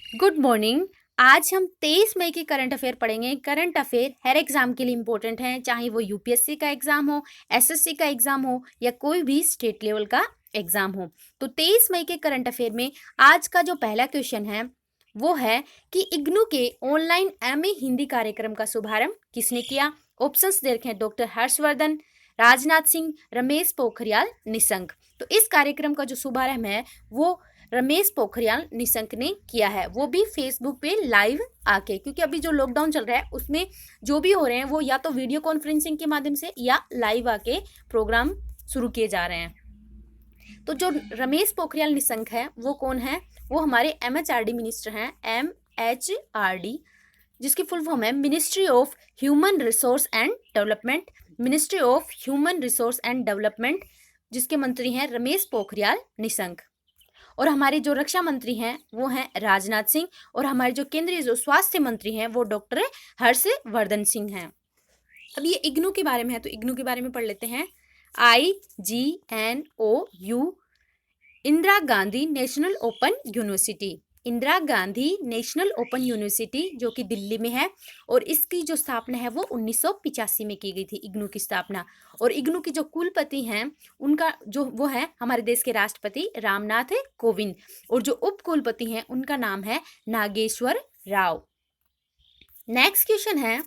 Good morning. आज हम 23 मई के करंट अफेयर पढ़ेंगे। करंट अफेयर हर एग्जाम के लिए इंपॉर्टेंट है, चाहे वो यूपीएससी का एग्जाम हो, एसएससी का एग्जाम हो या कोई भी स्टेट लेवल का एग्जाम हो। तो 23 मई के करंट अफेयर में आज का जो पहला क्वेश्चन है वो है कि इग्नू के ऑनलाइन एमए हिंदी कार्यक्रम का शुभारंभ किसने किया। ऑप्शंस दे रखे हैं डॉक्टर हर्षवर्धन, राजनाथ सिंह, रमेश पोखरियाल निशंक। तो इस कार्यक्रम का जो शुभारंभ है वो रमेश पोखरियाल निशंक ने किया है, वो भी फेसबुक पे लाइव आके, क्योंकि अभी जो लॉकडाउन चल रहा है उसमें जो भी हो रहे हैं वो या तो वीडियो कॉन्फ्रेंसिंग के माध्यम से या लाइव आके प्रोग्राम शुरू किए जा रहे हैं। तो जो रमेश पोखरियाल निशंक है वो कौन है? वो हमारे एमएचआरडी मिनिस्टर हैं, एमएचआरडी, जिसकी फुल फॉर्म है ministry of human resource and development. Ministry of human resource and development, जिसके मंत्री हैं रमेश पोखरियाल निशंक। और हमारे जो रक्षा मंत्री हैं वो हैं राजनाथ सिंह, और हमारे जो केंद्रीय जो स्वास्थ्य मंत्री हैं वो डॉक्टर हर्षवर्धन सिंह हैं। अब ये इग्नू के बारे में है, तो इग्नू के बारे में पढ़ लेते हैं। IGNOU, Indira Gandhi national open university. Indira Gandhi national open university जो कि दिल्ली में है, और इसकी जो स्थापना है वो 1985 में की गई थी, इग्नू की स्थापना। और इग्नू की जो कुलपति हैं उनका जो वो है हमारे देश के राष्ट्रपति रामनाथ कोविंद, और जो उप कुलपति हैं उनका नाम है नागेश्वर राव। नेक्स्ट क्वेश्चन है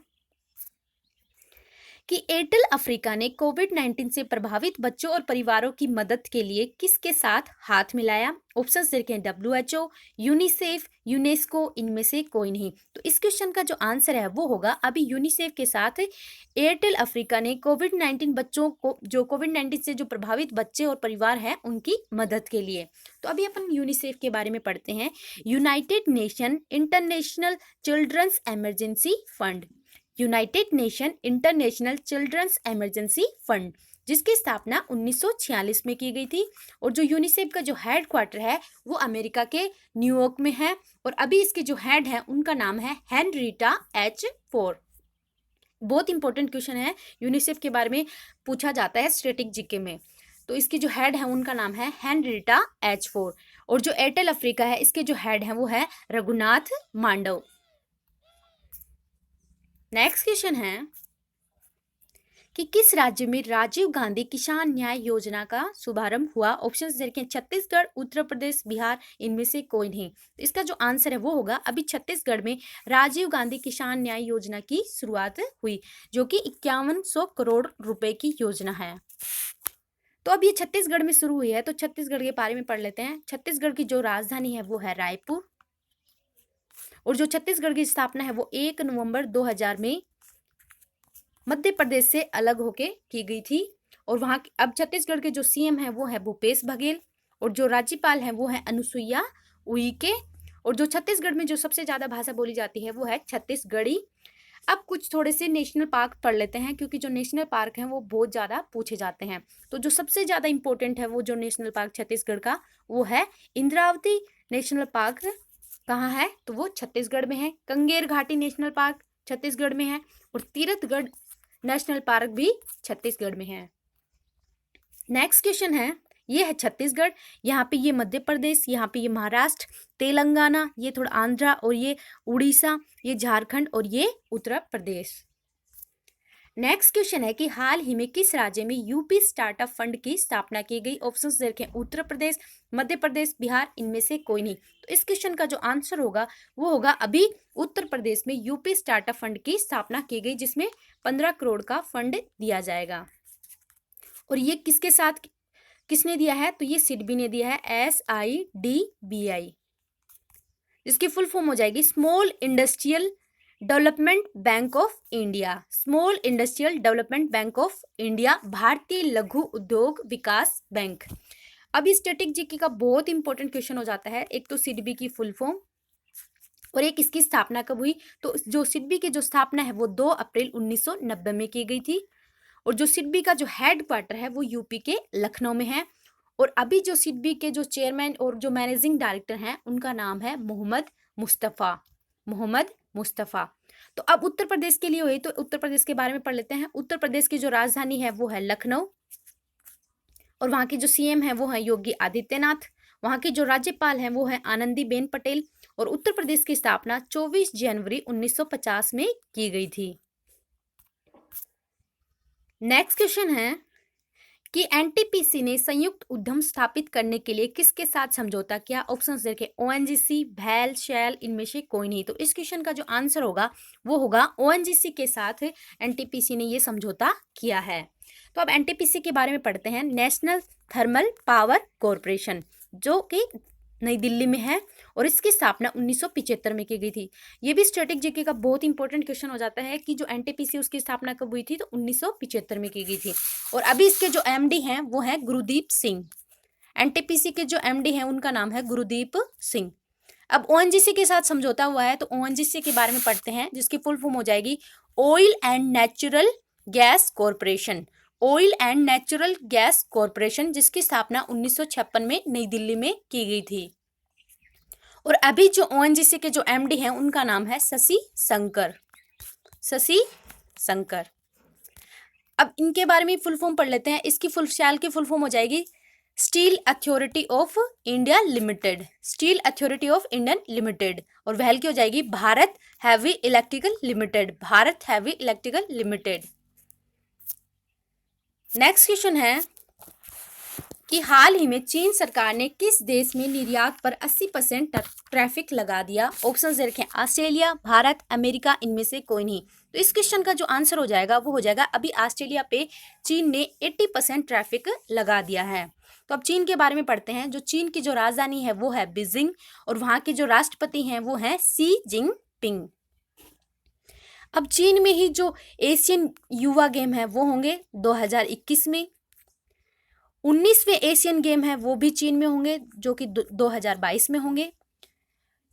कि एयरटेल अफ्रीका ने कोविड-19 से प्रभावित बच्चों और परिवारों की मदद के लिए किसके साथ हाथ मिलाया। ऑप्शंस देखे हैं WHO, यूनिसेफ, यूनेस्को, इनमें से कोई नहीं। तो इस क्वेश्चन का जो आंसर है वो होगा अभी यूनिसेफ के साथ एयरटेल अफ्रीका ने कोविड-19 बच्चों को, जो कोविड-19 से जो प्रभावित बच्चे और परिवार हैं उनकी मदद के लिए। तो अभी अपन यूनिसेफ के बारे में पढ़ते हैं। United Nation International children's emergency fund, United Nation International children's emergency fund, जिसकी स्थापना 1946 में की गई थी। और जो यूनिसेफ का जो हेड क्वार्टर है वो अमेरिका के न्यूयॉर्क में है, और अभी इसके जो हेड है उनका नाम है हेनरीटा एच फोर। बहुत इंपॉर्टेंट क्वेश्चन है, यूनिसेफ के बारे में पूछा जाता है स्टैटिक जीके में। तो इसके जो हेड है उनका नाम है हेनरीटा एच फोर। और जो एयरटेल अफ्रीका है इसके जो हेड है वो है रघुनाथ मांडव। नेक्स्ट क्वेश्चन है कि किस राज्य में राजीव गांधी किसान न्याय योजना का शुभारंभ हुआ। ऑप्शंस देखें छत्तीसगढ़, उत्तर प्रदेश, बिहार, इनमें से कोई नहीं। तो इसका जो आंसर है वो होगा अभी छत्तीसगढ़ में राजीव गांधी किसान न्याय योजना की शुरुआत हुई, जो कि 5100 करोड़ रुपए की योजना है। तो अब ये छत्तीसगढ़ में शुरू हुई है, तो छत्तीसगढ़ के बारे में पढ़ लेते हैं। छत्तीसगढ़ की जो राजधानी है वो है रायपुर, और जो छत्तीसगढ़ की स्थापना है वो 1 नवंबर 2000 में मध्य प्रदेश से अलग होके की गई थी। और वहाँ अब छत्तीसगढ़ के जो सीएम है वो है भूपेश बघेल, और जो राज्यपाल है वो है अनुसुईया उइके। और जो छत्तीसगढ़ में जो सबसे ज्यादा भाषा बोली जाती है वो है छत्तीसगढ़ी। अब कुछ थोड़े से नेशनल पार्क पढ़ लेते हैं, क्योंकि जो नेशनल पार्क हैं वो बहुत ज़्यादा पूछे जाते हैं। तो जो सबसे ज़्यादा इंपॉर्टेंट है वो जो नेशनल पार्क छत्तीसगढ़ का वो है इंद्रावती नेशनल पार्क। कहाँ है? तो वो छत्तीसगढ़ में है। कंगेर घाटी नेशनल पार्क छत्तीसगढ़ में है, और तीरथगढ़ नेशनल पार्क भी छत्तीसगढ़ में है। नेक्स्ट क्वेश्चन है, ये है छत्तीसगढ़, यहाँ पे ये मध्य प्रदेश, यहाँ पे ये महाराष्ट्र, तेलंगाना, ये थोड़ा आंध्रा, और ये उड़ीसा, ये झारखंड, और ये उत्तर प्रदेश। नेक्स्ट क्वेश्चन है कि हाल ही में किस राज्य में यूपी स्टार्टअप फंड की स्थापना की गई। ऑप्शंस देखें उत्तर प्रदेश, मध्य प्रदेश, बिहार, इनमें से कोई नहीं। तो इस क्वेश्चन का जो आंसर होगा वो होगा अभी उत्तर प्रदेश में यूपी स्टार्टअप फंड की स्थापना की गई, जिसमें 15 करोड़ का फंड दिया जाएगा। और ये किसके साथ किसने दिया है? तो ये सिडबी ने दिया है, SIDBI, जिसकी फुल फॉर्म हो जाएगी small industrial development bank of India. Small industrial development bank of India, भारतीय लघु उद्योग विकास बैंक। अब ये स्टैटिक जीके का बहुत इंपॉर्टेंट क्वेश्चन हो जाता है। एक तो सिडबी की फुल फॉर्म, और एक इसकी स्थापना कब हुई। तो जो सिडबी की जो स्थापना है वो 2 अप्रैल 1990 में की गई थी, और जो सिडबी का जो हेड क्वार्टर है वो यूपी के लखनऊ में है। और अभी जो सिडबी के जो चेयरमैन और जो मैनेजिंग डायरेक्टर हैं उनका नाम है मोहम्मद मुस्तफ़ा। तो अब उत्तर प्रदेश के लिए हुई, तो उत्तर प्रदेश के बारे में पढ़ लेते हैं। उत्तर प्रदेश की जो राजधानी है वो है लखनऊ, और वहाँ के जो सीएम है वो है योगी आदित्यनाथ। वहाँ के जो राज्यपाल हैं वो है आनंदीबेन पटेल, और उत्तर प्रदेश की स्थापना 24 जनवरी 1950 में की गई थी। नेक्स्ट क्वेश्चन है कि एनटीपीसी ने संयुक्त उद्यम स्थापित करने के लिए किसके साथ समझौता किया? ऑप्शंस देखें, ओएनजीसी, भैल, शेल, इनमें से कोई नहीं। तो इस क्वेश्चन का जो आंसर होगा वो होगा ओएनजीसी के साथ एनटीपीसी ने ये समझौता किया है। तो अब एनटीपीसी के बारे में पढ़ते हैं। नेशनल थर्मल पावर कॉरपोरेशन, जो कि नई दिल्ली में है और इसकी स्थापना 1975 में की गई थी। ये भी स्टैटिक जीके का बहुत इंपॉर्टेंट क्वेश्चन हो जाता है कि जो एनटीपीसी उसकी स्थापना कब हुई थी, तो 1975 में की गई थी। और अभी इसके जो एमडी हैं वो है गुरदीप सिंह। एनटीपीसी के जो एमडी हैं उनका नाम है गुरदीप सिंह। अब ओएनजीसी के साथ समझौता हुआ है, तो ओएनजीसी के बारे में पढ़ते हैं, जिसकी फुल फॉर्म हो जाएगी oil and natural gas corporation. Oil and natural gas corporation, जिसकी स्थापना 1956 में नई दिल्ली में की गई थी। और अभी जो ओएनजीसी के जो एमडी हैं उनका नाम है शशि शंकर। शशि शंकर। अब इनके बारे में फुल फॉर्म पढ़ लेते हैं। इसकी फुल फॉर्म हो जाएगी steel authority of India limited. Steel authority of India limited. और वैल की हो जाएगी Bharat heavy electrical limited. Bharat heavy electrical limited. Next question है कि हाल ही में चीन सरकार ने किस देश में निर्यात पर 80% टैरिफ लगा दिया? ऑप्शन दे रखे हैं, ऑस्ट्रेलिया, भारत, अमेरिका, इनमें से कोई नहीं। तो इस क्वेश्चन का जो आंसर हो जाएगा वो हो जाएगा अभी ऑस्ट्रेलिया पे चीन ने 80% टैरिफ लगा दिया है। तो अब चीन के बारे में पढ़ते हैं। जो चीन की जो राजधानी है वो है बीजिंग और वहां के जो राष्ट्रपति हैं वो हैं शी जिनपिंग। अब चीन में ही जो एशियन युवा गेम है वो होंगे 2021 में। 19वें एशियन गेम है वो भी चीन में होंगे, जो कि 2022 में होंगे।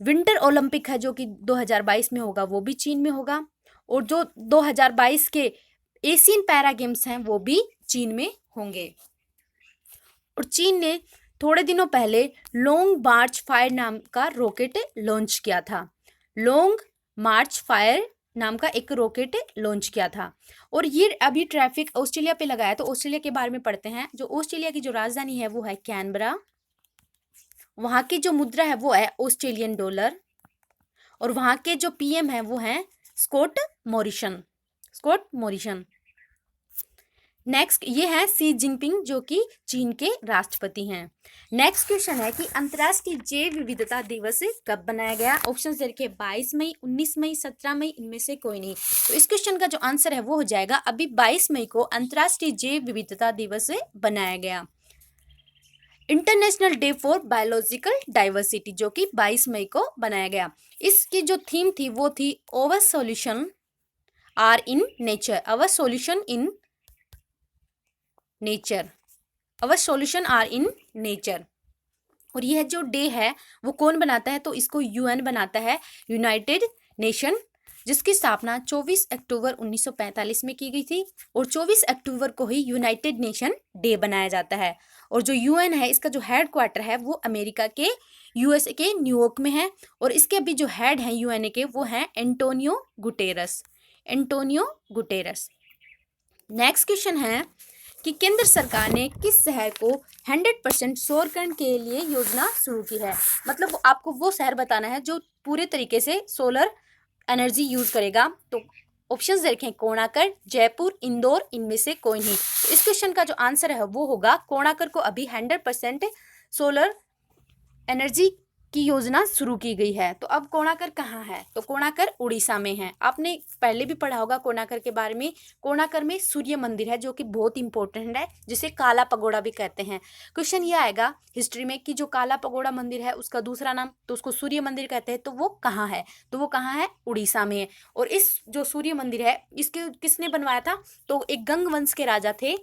विंटर ओलंपिक है जो कि 2022 में होगा, वो भी चीन में होगा। और जो 2022 के एशियन पैरा गेम्स हैं वो भी चीन में होंगे। और चीन ने थोड़े दिनों पहले लॉन्ग मार्च फायर नाम का रॉकेट लॉन्च किया था। लॉन्ग मार्च फायर नाम का एक रॉकेट लॉन्च किया था। और ये अभी ट्रैफिक ऑस्ट्रेलिया पे लगाया। तो ऑस्ट्रेलिया के बारे में पढ़ते हैं। जो ऑस्ट्रेलिया की जो राजधानी है वो है कैनबरा। वहां की जो मुद्रा है वो है ऑस्ट्रेलियन डॉलर। और वहां के जो पीएम है वो है Scott Morrison. Scott Morrison. Next ये है शी जिनपिंग, जो कि चीन के राष्ट्रपति हैं। नेक्स्ट क्वेश्चन है कि अंतर्राष्ट्रीय जैव विविधता दिवस कब बनाया गया? ऑप्शन देखिए, 22 मई, 19 मई, 17 मई, इनमें से कोई नहीं। तो इस क्वेश्चन का जो आंसर है वो हो जाएगा अभी 22 मई को अंतर्राष्ट्रीय जैव विविधता दिवस बनाया गया। International day for biological diversity, जो कि 22 मई को बनाया गया। इसकी जो थीम थी वो थी our solution are in nature. Our solution in nature. Our solution are in nature. और यह जो डे है वो कौन बनाता है? तो इसको यूएन बनाता है, यूनाइटेड नेशन, जिसकी स्थापना 24 अक्टूबर 1945 में की गई थी। और 24 अक्टूबर को ही यूनाइटेड नेशन डे बनाया जाता है। और जो यूएन है इसका जो हेड क्वार्टर है वो अमेरिका के यूएसए के न्यूयॉर्क में है। और इसके अभी जो हेड हैं यूएनए के वो हैं Antonio Guterres. Antonio Guterres. Next question है कि केंद्र सरकार ने किस शहर को 100% सौरकर्ण के लिए योजना शुरू की है? मतलब आपको वो शहर बताना है जो पूरे तरीके से सोलर एनर्जी यूज करेगा। तो ऑप्शंस देखें, कोणार्क, जयपुर, इंदौर, इनमें से कोई नहीं। तो इस क्वेश्चन का जो आंसर है वो होगा कोणार्क को अभी 100% सोलर एनर्जी की योजना शुरू की गई है। तो अब कोणार्क कहाँ है? तो कोणार्क उड़ीसा में है। आपने पहले भी पढ़ा होगा कोणार्क के बारे में। कोणार्क में सूर्य मंदिर है जो कि बहुत इंपॉर्टेंट है, जिसे काला पगोड़ा भी कहते हैं। क्वेश्चन ये आएगा हिस्ट्री में कि जो काला पगोड़ा मंदिर है उसका दूसरा नाम, तो उसको सूर्य मंदिर कहते हैं, तो वो कहाँ है? तो वो कहाँ है? उड़ीसा में है। और इस जो सूर्य मंदिर है इसके किसने बनवाया था? तो एक गंग वंश के राजा थे,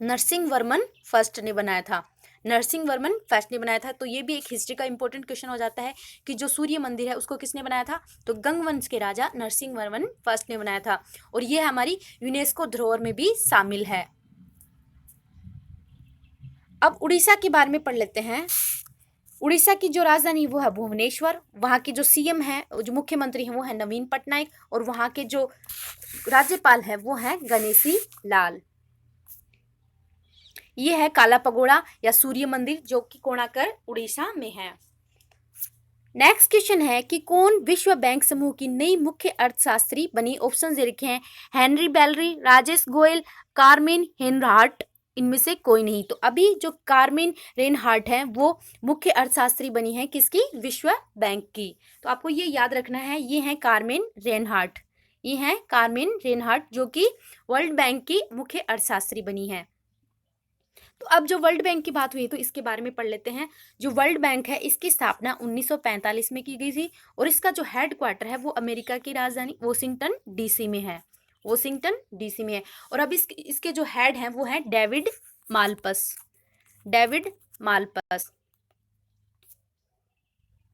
नरसिंह वर्मन फर्स्ट ने बनाया था। नरसिंह वर्मन फर्स्ट ने बनाया था। तो ये भी एक हिस्ट्री का इंपॉर्टेंट क्वेश्चन हो जाता है कि जो सूर्य मंदिर है उसको किसने बनाया था? तो गंग वंश के राजा नरसिंह वर्मन फर्स्ट ने बनाया था। और ये हमारी यूनेस्को धरोहर में भी शामिल है। अब उड़ीसा के बारे में पढ़ लेते हैं। उड़ीसा की जो राजधानी वो है भुवनेश्वर। वहाँ की जो सीएम है, जो मुख्यमंत्री हैं वो है नवीन पटनायक। और वहाँ के जो राज्यपाल है वो है गणेशी लाल। ये है काला पगोड़ा या सूर्य मंदिर, जो कि कोणार्क उड़ीसा में है। नेक्स्ट क्वेश्चन है कि कौन विश्व बैंक समूह की नई मुख्य अर्थशास्त्री बनी। ऑप्शन दे रखे हैं Henry Bellary, Rajesh Goyal, Carmen Reinhart, इनमें से कोई नहीं। तो अभी जो कार्मेन रेनहार्ट है वो मुख्य अर्थशास्त्री बनी है किसकी, विश्व बैंक की। तो आपको ये याद रखना है, ये है कार्मेन रेनहार्ट, ये है कार्मेन रेनहार्ट जो कि वर्ल्ड बैंक की मुख्य अर्थशास्त्री बनी है। तो अब जो वर्ल्ड बैंक की बात हुई तो इसके बारे में पढ़ लेते हैं। जो वर्ल्ड बैंक है इसकी स्थापना 1945 में की गई थी और इसका जो हेड क्वार्टर है वो अमेरिका की राजधानी वॉशिंगटन डीसी में है, वॉशिंगटन डीसी में है। और अब इसके जो हेड हैं वो है डेविड मालपस, डेविड मालपस।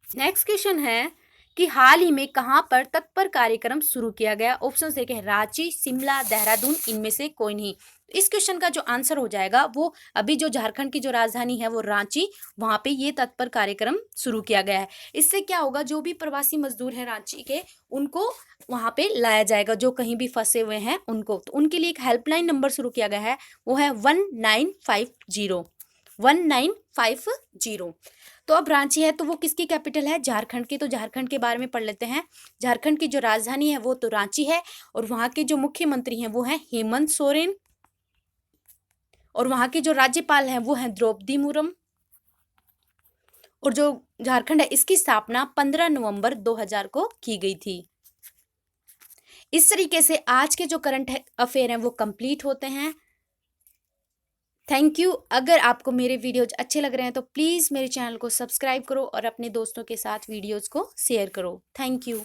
नेक्स्ट क्वेश्चन है कि हाल ही में कहां पर तत्पर कार्यक्रम शुरू किया गया। ऑप्शन देखे हैं रांची, शिमला, देहरादून, इनमें से कोई नहीं। इस क्वेश्चन का जो आंसर हो जाएगा वो अभी जो झारखंड की जो राजधानी है वो रांची, वहां पे ये तत्पर कार्यक्रम शुरू किया गया है। इससे क्या होगा, जो भी प्रवासी मजदूर हैं रांची के उनको वहां पे लाया जाएगा, जो कहीं भी फंसे हुए हैं उनको। तो उनके लिए एक हेल्पलाइन नंबर शुरू किया गया है, वो है 1950, 1950। तो अब रांची है तो वो किसकी कैपिटल है, झारखंड की। तो झारखंड के बारे में पढ़ लेते हैं। झारखंड की जो राजधानी है वो तो रांची है और वहां के जो मुख्यमंत्री हैं वो हैं हेमंत सोरेन और वहां के जो राज्यपाल हैं वो हैं द्रौपदी मुर्मू। और जो झारखंड है इसकी स्थापना 15 नवंबर 2000 को की गई थी। इस तरीके से आज के जो करंट अफेयर हैं वो कंप्लीट होते हैं। Thank you. अगर आपको मेरे वीडियोज अच्छे लग रहे हैं तो प्लीज़ मेरे चैनल को सब्सक्राइब करो और अपने दोस्तों के साथ वीडियोज़ को शेयर करो। Thank you.